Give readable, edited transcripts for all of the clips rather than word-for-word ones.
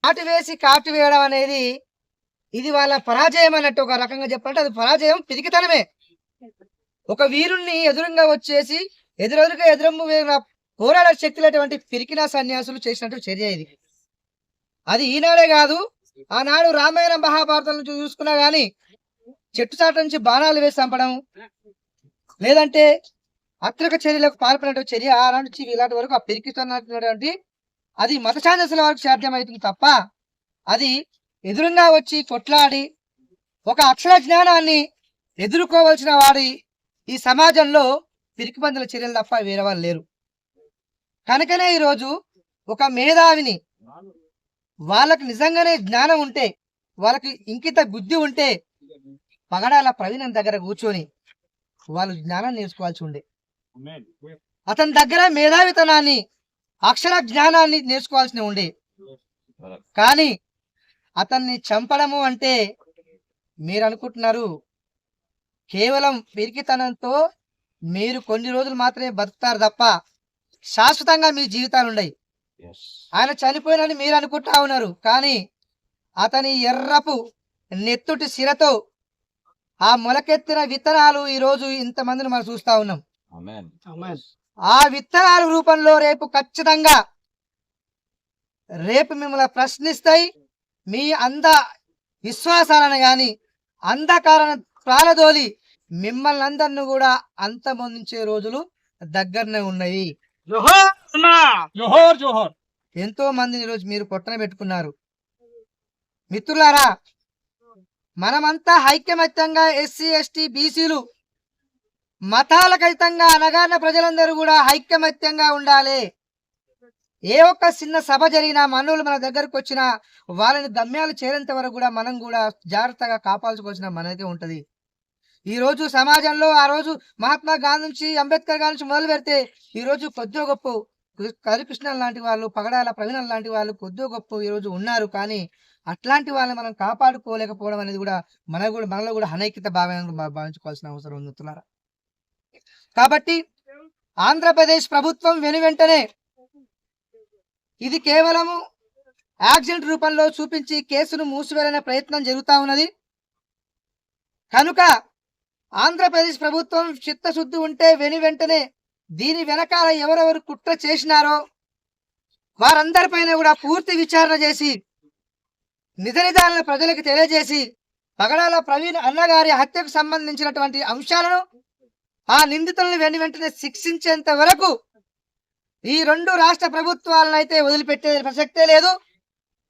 కాటు వేసి కాటు వేయడం అనేది ఇది వాళ్ళ పరాజయం అన్నట్టు. ఒక రకంగా చెప్పాలంటే అది పరాజయం, పిరికితనమే. ఒక వీరుణ్ణి ఎదురుగా వచ్చేసి ఎదురెదురుగా ఎదురమ్ము పోరాడే శక్తి లేటువంటి పిరికిన సన్యాసులు చేసినట్టు చర్య ఇది. అది ఈనాడే కాదు, ఆనాడు రామాయణ మహాభారతం నుంచి చూసుకున్నా గానీ చెట్టు చాట నుంచి బాణాలు వేసి చంపడం, లేదంటే అత్రక చర్యలకు పాల్పడినటువంటి చర్య ఆనాడు నుంచి ఇలాంటి వరకు ఆ పిరికిస్తున్నటువంటి అది మత ఛాందసుల వరకు సాధ్యమవుతుంది తప్ప అది ఎదురుగా వచ్చి కొట్లాడి ఒక అక్షర జ్ఞానాన్ని ఎదుర్కోవలసిన వాడి ఈ సమాజంలో పిరికిపందుల చర్యలు తప్ప వేరే వాళ్ళు లేరు. కనుకనే ఈరోజు ఒక మేధావిని, వాళ్ళకి నిజంగానే జ్ఞానం ఉంటే, వాళ్ళకి ఇంకిత బుద్ధి ఉంటే పగడాల ప్రవీణ్ దగ్గర కూర్చొని వాళ్ళు జ్ఞానం నేర్చుకోవాల్సి ఉండే. అతని దగ్గర మేధావితనాన్ని, అక్షర జ్ఞానాన్ని నేర్చుకోవాల్సి ఉండే. కానీ అతన్ని చంపడము అంటే మీరు అనుకుంటున్నారు కేవలం పిరికితనంతో మీరు కొన్ని రోజులు మాత్రమే బతుకుతారు తప్ప శాశ్వతంగా మీ జీవితాలు ఉన్నాయి. ఆయన చనిపోయినని మీరు అనుకుంటా ఉన్నారు, కానీ అతని ఎర్రపు నెత్తుటి సిరతో ఆ మొలకెత్తిన విత్తనాలు ఈ రోజు ఇంతమందిని మనం చూస్తా ఉన్నాం. ఆ విత్తనాల రూపంలో రేపు ఖచ్చితంగా మిమ్మల్ని ప్రశ్నిస్తాయి. మీ విశ్వాసాలను గాని అంధకారాన్ని ప్రాలదోలి మిమ్మల్ని అందరిని కూడా అంతమొందించే రోజులు దగ్గరనే ఉన్నాయి. ఎంతో మందిని ఈరోజు మీరు పొట్టన పెట్టుకున్నారు. మిత్రులారా, మనమంతా ఐక్యమత్యంగా ఎస్సీ ఎస్టీ బీసీలు మతాలకు అతీతంగా అనగారిన ప్రజలందరూ కూడా ఐక్యమత్యంగా ఉండాలి. ఏ ఒక్క చిన్న సభ జరిగినా మనులు మన దగ్గరకు వచ్చినా వాళ్ళని గమ్యాలు చేరేంత వరకు కూడా మనం కూడా జాగ్రత్తగా కాపాడుకోవాల్సిన మనకే ఉంటది. ఈ రోజు సమాజంలో ఆ రోజు మహాత్మా గాంధీ నుంచి అంబేద్కర్ గారి నుంచి మొదలు పెడితే ఈ రోజు కొద్దిగా గొప్ప హరికృష్ణ లాంటి వాళ్ళు, పగడాల ప్రవీణ లాంటి వాళ్ళు కొద్దిగా గొప్ప ఈ రోజు ఉన్నారు. కానీ అట్లాంటి వాళ్ళని మనం కాపాడుకోలేకపోవడం అనేది కూడా మనలో కూడా అనైక్యత భావించుకోవాల్సిన అవసరం ఉంది. కాబట్టి ఆంధ్రప్రదేశ్ ప్రభుత్వం వెనువెంటనే ఇది కేవలము యాక్సిడెంట్ రూపంలో చూపించి కేసును మూసివేయాలనే ప్రయత్నం జరుగుతూ ఉన్నది. కనుక ఆంధ్రప్రదేశ్ ప్రభుత్వం చిత్తశుద్ధి ఉంటే వెనువెంటనే దీని వెనకాల ఎవరెవరు కుట్ర చేసినారో వారందరిపైన కూడా పూర్తి విచారణ చేసి నిజ నిజాలను ప్రజలకు తెలియజేసి పగడాల ప్రవీణ్ అన్నగారి హత్యకు సంబంధించినటువంటి అంశాలను ఆ నిందితులను వెంటనే శిక్షించేంత వరకు ఈ రెండు రాష్ట్ర ప్రభుత్వాలను అయితే వదిలిపెట్టే ప్రసక్తే లేదు.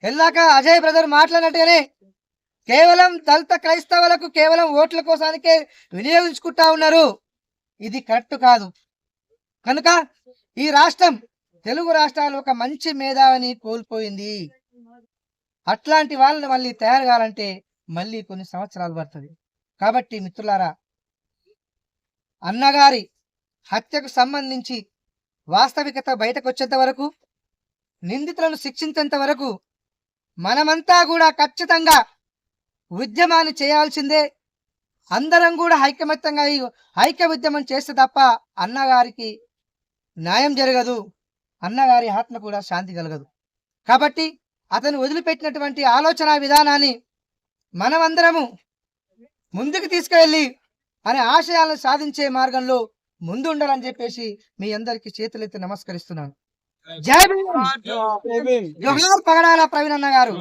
ఎల్లాక అజయ్ బ్రదర్ మాట్లాడినట్టుగానే కేవలం దళిత క్రైస్తవులకు కేవలం ఓట్ల కోసానికే వినియోగించుకుంటా ఉన్నారు. ఇది కరెక్ట్ కాదు. కనుక ఈ రాష్ట్రం తెలుగు రాష్ట్రాలు ఒక మంచి మేధావిని కోల్పోయింది. అట్లాంటి వాళ్ళని మళ్ళీ తయారు కావాలంటే మళ్ళీ కొన్ని సంవత్సరాలు పడుతుంది. కాబట్టి మిత్రులారా, అన్నగారి హత్యకు సంబంధించి వాస్తవికత బయటకు వచ్చేంత వరకు, నిందితులను శిక్షించేంత వరకు మనమంతా కూడా ఖచ్చితంగా ఉద్యమాన్ని చేయాల్సిందే. అందరం కూడా ఐకమత్యంగా ఐక్య ఉద్యమం చేస్తే తప్ప అన్నగారికి న్యాయం జరగదు, అన్నగారి ఆత్మ కూడా శాంతి కలగదు. కాబట్టి అతను వదిలిపెట్టినటువంటి ఆలోచన విధానాన్ని మనమందరము ముందుకు తీసుకువెళ్ళి అనే ఆశయాలను సాధించే మార్గంలో ముందు ఉండాలని చెప్పేసి మీ అందరికి చేతులెత్తి నమస్కరిస్తున్నాను. జై భీమ్. జోహార్ పగడాల ప్రవీణ్ అన్న గారు.